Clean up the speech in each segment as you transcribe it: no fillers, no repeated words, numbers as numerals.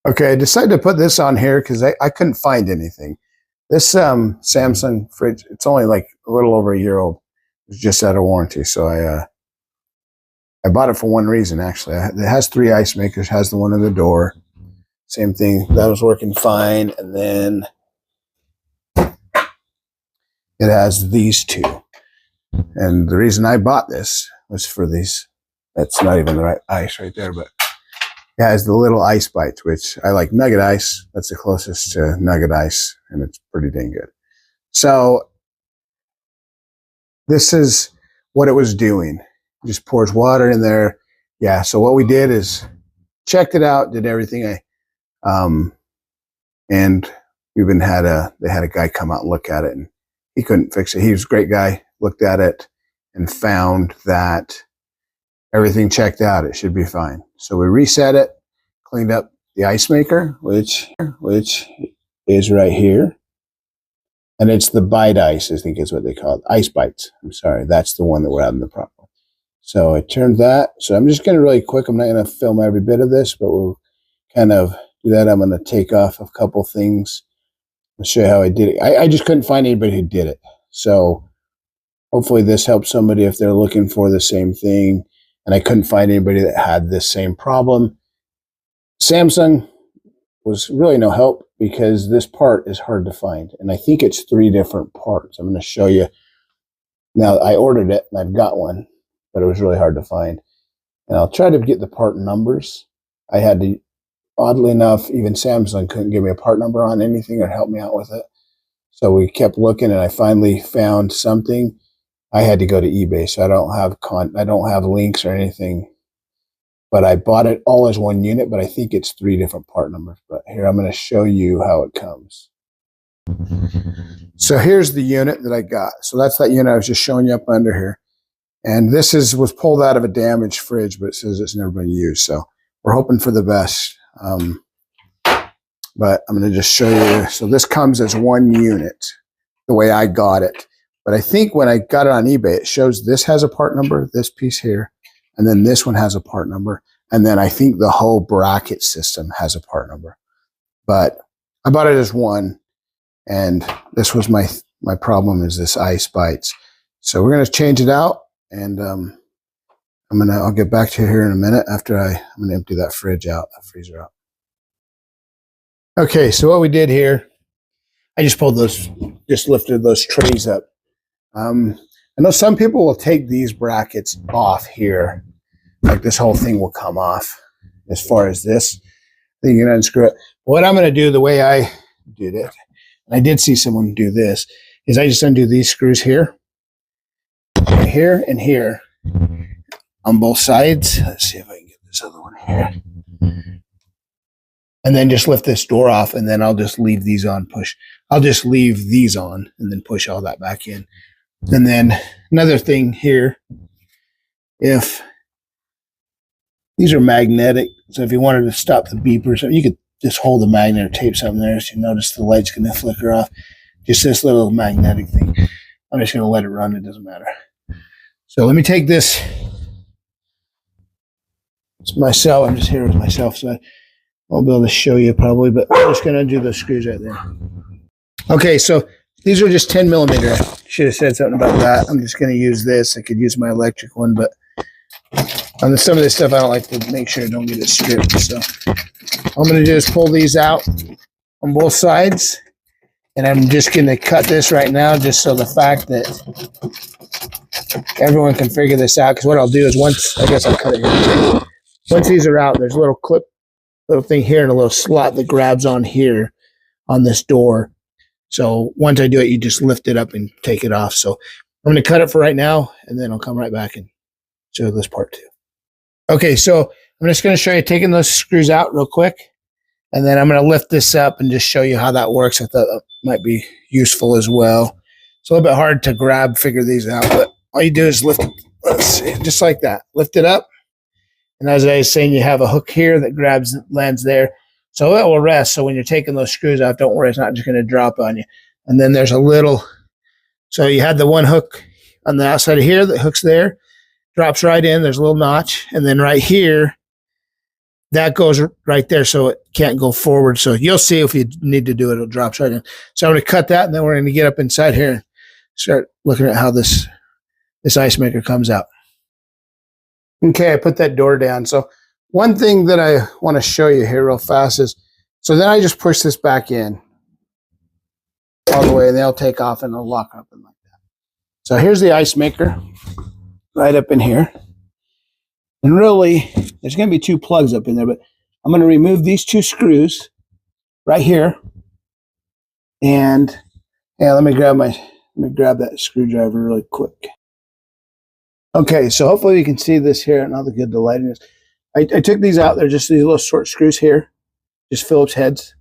Okay, I decided to put this on here because I couldn't find anything. This Samsung fridge, it's only like a little over a year old. It's just out of warranty, so I bought it for one reason actually. It has 3 ice makers, has the one in the door. Same thing, that was working fine, and then it has these 2. And the reason I bought this was for these. That's not even the right ice right there, but it has the little ice bites, which I like nugget ice. That's the closest to nugget ice, and it's pretty dang good. So this is what it was doing. It just pours water in there. Yeah, so what we did is checked it out, did everything. And we even they had a guy come out and look at it, and he couldn't fix it. He was a great guy, looked at it and found that everything checked out. It should be fine. So we reset it, cleaned up the ice maker, which is right here. And it's the bite ice, I think is what they call it. Ice bites. I'm sorry. That's the one that we're having the problem with. So I turned that. So I'm just going to really quick. I'm not going to film every bit of this, but we'll kind of do that. I'm going to take off a couple things. I'll show you how I did it. I just couldn't find anybody who did it. So hopefully this helps somebody if they're looking for the same thing. And I couldn't find anybody that had this same problem. Samsung was really no help because this part is hard to find. And I think it's 3 different parts. I'm going to show you. Now, I ordered it and I've got one, but it was really hard to find. And I'll try to get the part numbers. I had to, oddly enough, even Samsung couldn't give me a part number on anything or help me out with it. So we kept looking and I finally found something. I had to go to eBay, so I don't have links or anything. But I bought it all as one unit, but I think it's 3 different part numbers. But here, I'm going to show you how it comes. So here's the unit that I got. So that's that unit I was just showing you up under here. And this was pulled out of a damaged fridge, but it says it's never been used. So we're hoping for the best. But I'm going to just show you. So this comes as one unit, the way I got it. But I think when I got it on eBay, it shows this has a part number, this piece here, and then this one has a part number. And then I think the whole bracket system has a part number. But I bought it as one, and this was my problem is this ice bites. So we're going to change it out, and I'll get back to you here in a minute after I'm going to empty that fridge out, that freezer out. Okay, so what we did here, I just lifted those trays up. I know some people will take these brackets off here. Like this whole thing will come off as far as this. Then you can unscrew it. What I'm going to do the way I did it, and I did see someone do this, is I just undo these screws here, here, and here on both sides. Let's see if I can get this other one here. And then just lift this door off, and then I'll just leave these on, I'll just leave these on and then push all that back in. And then another thing here, if these are magnetic, so if you wanted to stop the beep or something, you could just hold the magnet or tape something there so you notice the light's going to flicker off. Just this little magnetic thing. I'm just going to let it run. It doesn't matter. So let me take this. It's myself. I'm just here with myself, so I won't be able to show you probably, but I'm just going to do those screws right there. Okay, so these are just 10 millimeter. I should have said something about that. I'm just going to use this. I could use my electric one, but on some of this stuff, I don't like to make sure I don't get it stripped. So I'm going to just pull these out on both sides, and I'm just going to cut this right now, just so the fact that everyone can figure this out. Because what I'll do is I guess I'll cut it here. Once these are out, there's a little thing here and a little slot that grabs on here on this door. So once I do it, you just lift it up and take it off. So I'm going to cut it for right now, and then I'll come right back and show this part too. Okay, so I'm just going to show you taking those screws out real quick, and then I'm going to lift this up and just show you how that works. I thought that might be useful as well. It's a little bit hard to figure these out, but all you do is lift it, let's see, just like that. Lift it up, and as I was saying, you have a hook here that lands there. So it will rest. So when you're taking those screws off, don't worry, it's not just going to drop on you. And then there's so you had the one hook on the outside of here that hooks there, drops right in. There's a little notch. And then right here, that goes right there, so it can't go forward. So you'll see if you need to do it, it'll drop right in. So I'm going to cut that, and then we're going to get up inside here and start looking at how this ice maker comes out. Okay, I put that door down. So one thing that I want to show you here real fast is, so then I just push this back in all the way, and they'll take off and they'll lock up and like that. So here's the ice maker right up in here. And really, there's going to be 2 plugs up in there, but I'm going to remove these 2 screws right here. And yeah, let me grab that screwdriver really quick. Okay, so hopefully you can see this here and how good the lighting is. I took these out. They're just these little short screws here, just Phillips heads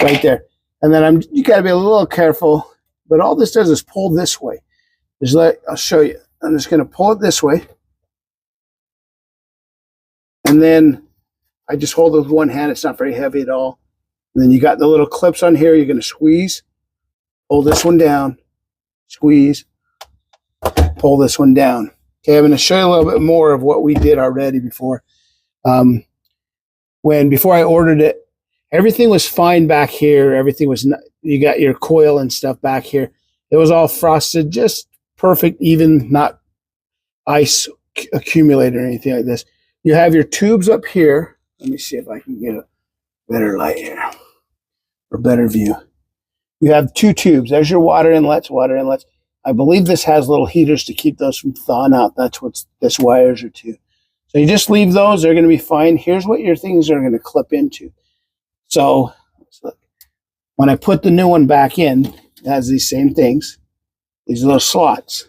right there. And then you got to be a little careful, but all this does is pull this way. I'll show you. I'm just going to pull it this way. And then I just hold it with one hand. It's not very heavy at all. And then you got the little clips on here. You're going to squeeze, pull this one down, squeeze, pull this one down. Okay, I'm going to show you a little bit more of what we did already before. Before I ordered it, everything was fine back here. Everything was, you got your coil and stuff back here. It was all frosted, just perfect, even not ice accumulated or anything like this. You have your tubes up here. Let me see if I can get a better light here or better view. You have 2 tubes. There's your water inlets, I believe this has little heaters to keep those from thawing out. That's what this wires are to. So you just leave those. They're going to be fine. Here's what your things are going to clip into. So let's look. When I put the new one back in, it has these same things, these little slots.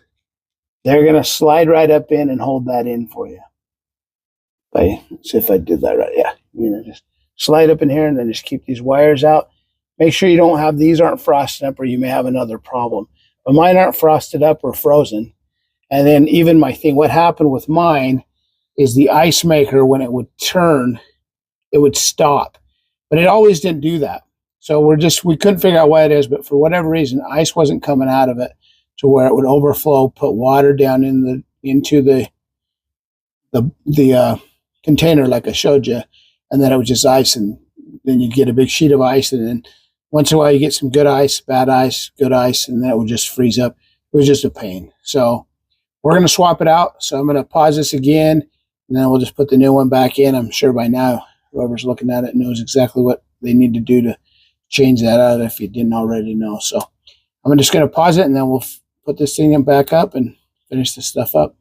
They're going to slide right up in and hold that in for you. Let's see if I did that right. Yeah, just slide up in here and then just keep these wires out. Make sure you don't have, these aren't frosted up or you may have another problem. But mine aren't frosted up or frozen. And then even my thing, what happened with mine is the ice maker, when it would turn, it would stop. But it always didn't do that. So we couldn't figure out why it is, but for whatever reason, ice wasn't coming out of it to where it would overflow, put water down into the container like I showed you, and then it was just ice, and then you get a big sheet of ice, and then once in a while you get some good ice, bad ice, good ice, and then it would just freeze up. It was just a pain. So we're going to swap it out. So I'm going to pause this again, and then we'll just put the new one back in. I'm sure by now whoever's looking at it knows exactly what they need to do to change that out if you didn't already know. So I'm just going to pause it, and then we'll put this thing back up and finish this stuff up.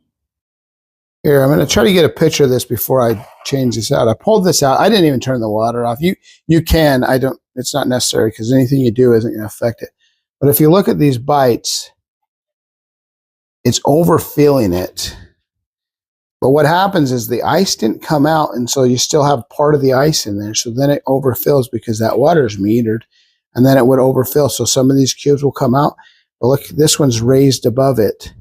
Here, I'm going to try to get a picture of this before I change this out. I pulled this out. I didn't even turn the water off. You can. I don't. It's not necessary because anything you do isn't going to affect it. But if you look at these bites, it's overfilling it. But what happens is the ice didn't come out, and so you still have part of the ice in there. So then it overfills because that water is metered, and then it would overfill. So some of these cubes will come out. But look, this one's raised above it.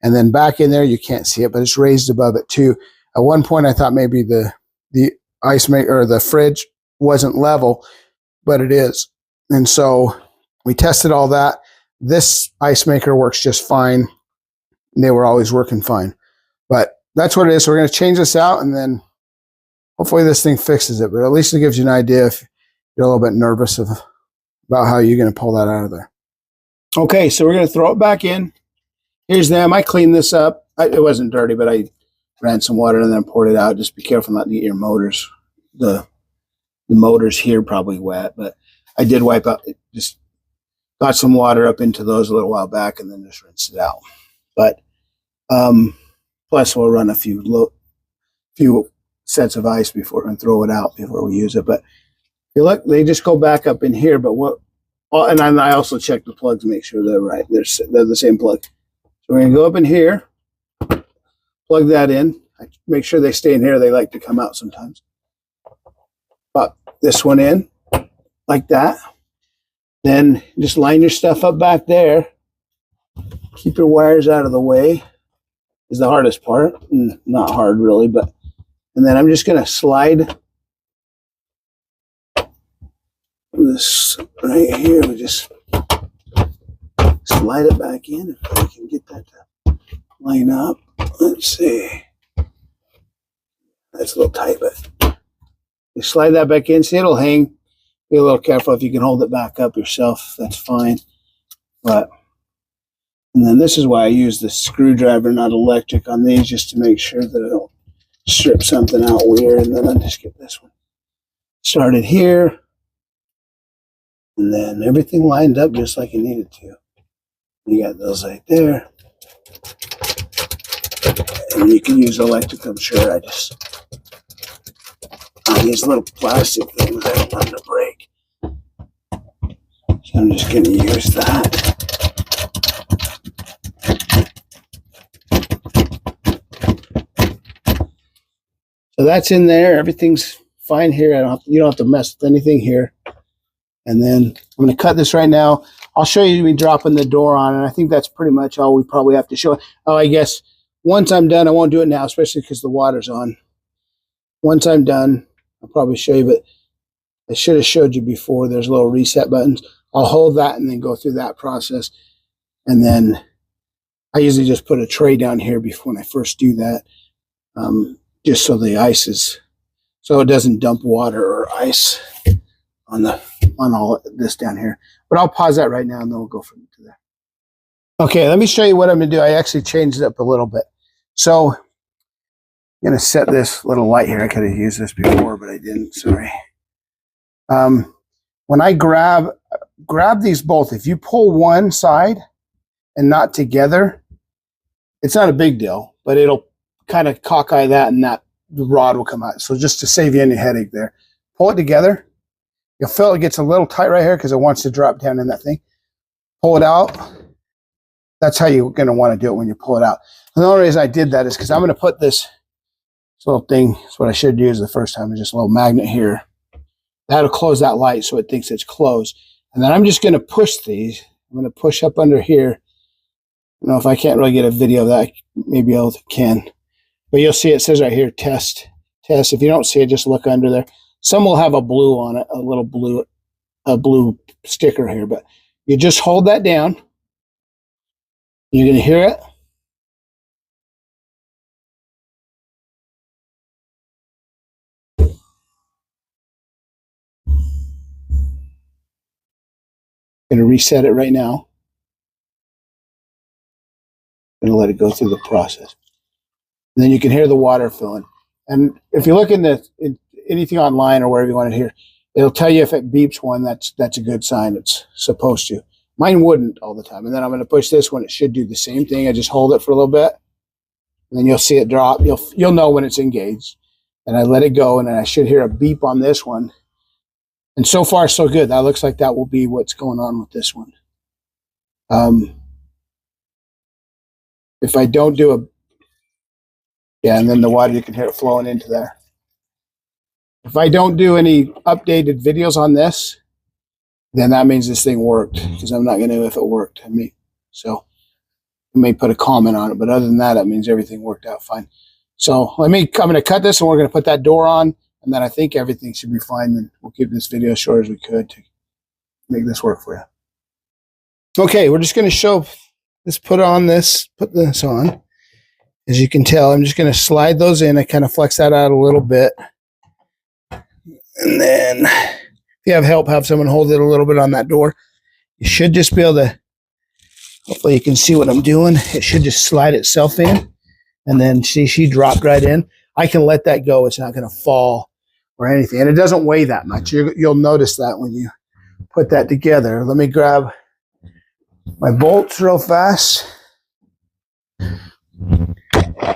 And then back in there, you can't see it, but it's raised above it too. At one point, I thought maybe the ice maker or the fridge wasn't level, but it is. And so we tested all that. This ice maker works just fine. They were always working fine. But that's what it is. So we're going to change this out, and then hopefully this thing fixes it. But at least it gives you an idea if you're a little bit nervous about how you're going to pull that out of there. Okay, so we're going to throw it back in. Here's them. I cleaned this up. It wasn't dirty, but I ran some water and then poured it out. Just be careful not to get your motors. The motors here probably wet, but I did wipe out. Just got some water up into those a little while back and then just rinsed it out. But plus we'll run a few sets of ice and throw it out before we use it. But if you look, they just go back up in here. But and I also check the plugs to make sure they're right. They're the same plug. So we're going to go up in here, plug that in. I make sure they stay in here. They like to come out sometimes. Pop this one in like that. Then just line your stuff up back there. Keep your wires out of the way is the hardest part. Not hard really, but and then I'm just going to slide this right here. We just slide it back in if I can get that to line up. Let's see. That's a little tight, but You slide that back in. See, it'll hang. Be a little careful. If you can hold it back up yourself, that's fine. But, and then this is why I use the screwdriver, not electric, on these, just to make sure that I don't strip something out weird. And then I just get this one started here. And then everything lined up just like it needed to. You got those right there. And you can use electric, I'm sure. I these little plastic things, I don't want them to break. So I'm just going to use that. So that's in there. Everything's fine here. You don't have to mess with anything here. And then I'm going to cut this right now. I'll show you me dropping the door on, and I think that's pretty much all we probably have to show. Oh, I guess once I'm done, I won't do it now, especially because the water's on. Once I'm done, I'll probably show you, but I should have showed you before. There's little reset buttons. I'll hold that and then go through that process. And then I usually just put a tray down here before when I first do that, just so the ice is, so it doesn't dump water or ice on all this down here. But I'll pause that right now and then we'll go from to there. Okay, let me show you what I'm going to do. I actually changed it up a little bit. So I'm going to set this little light here. I could have used this before, but I didn't. Sorry. When I grab these both, if you pull one side and not together, it's not a big deal, but it'll kind of cockeye that and the rod will come out. So just to save you any headache there, pull it together. You'll feel it gets a little tight right here because it wants to drop down in that thing. Pull it out. That's how you're going to want to do it when you pull it out. And the only reason I did that is because I'm going to put this little thing, that's what I should use the first time, is just a little magnet here. That'll close that light so it thinks it's closed. And then I'm just going to push these. I'm going to push up under here. I don't know if I can't really get a video of that. Maybe I can. But you'll see it says right here, test. If you don't see it, just look under there. Some will have a blue on it, a little blue sticker here. But you just hold that down. You're going to hear it. Going to reset it right now. Going to let it go through the process. And then you can hear the water filling. And if you look in anything online or wherever you want to hear, it'll tell you if it beeps one, that's a good sign. It's supposed to. Mine wouldn't all the time. And then I'm going to push this one. It should do the same thing. I just hold it for a little bit. And then you'll see it drop. You'll know when it's engaged. And I let it go, and then I should hear a beep on this one. And so far, so good. That looks like that will be what's going on with this one. If I don't do a... Yeah, and then the water, you can hear it flowing into there. If I don't do any updated videos on this, then that means this thing worked, because I'm not going to know if it worked. So I may put a comment on it, but other than that, that means everything worked out fine. So I'm going to cut this, and we're going to put that door on, and then I think everything should be fine. And we'll keep this video as short as we could to make this work for you. Okay, we're just going to show this. Put this on. As you can tell, I'm just going to slide those in. I kind of flex that out a little bit. And then if you have help, have someone hold it a little bit on that door. You should just be able to, hopefully you can see what I'm doing. It should just slide itself in. And then she dropped right in. I can let that go. It's not going to fall or anything. And it doesn't weigh that much. You'll notice that when you put that together. Let me grab my bolts real fast.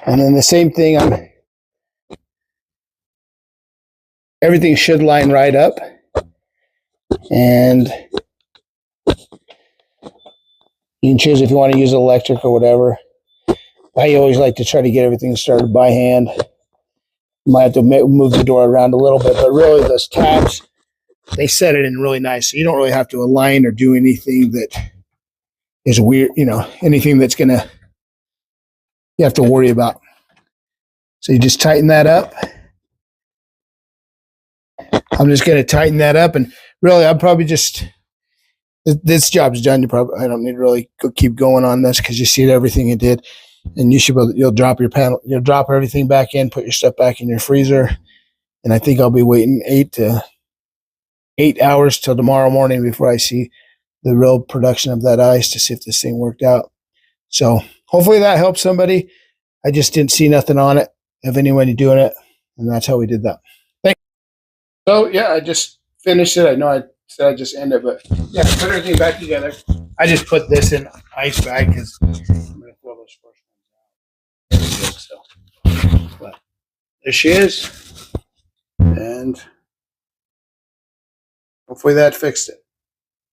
And then the same thing, everything should line right up. And you can choose if you want to use electric or whatever. I always like to try to get everything started by hand. You might have to move the door around a little bit, but really those tabs, they set it in really nice. So you don't really have to align or do anything that is weird, anything that's you have to worry about. So you just tighten that up. I'm just going to tighten that up, and really I'm probably this job's done. I don't need to really keep going on this because you see everything it did. And you'll drop your panel, you'll drop everything back in, put your stuff back in your freezer, And I think I'll be waiting 8 hours till tomorrow morning before I see the real production of that ice to see if this thing worked out. So hopefully that helps somebody. I just didn't see nothing on it of anybody doing it. And that's how we did that. Thanks. So yeah, I just finished it. I know I said I just ended, but yeah, put everything back together. I just put this in ice bag because I'm going to throw those first ones out. So, but there she is. And hopefully that fixed it.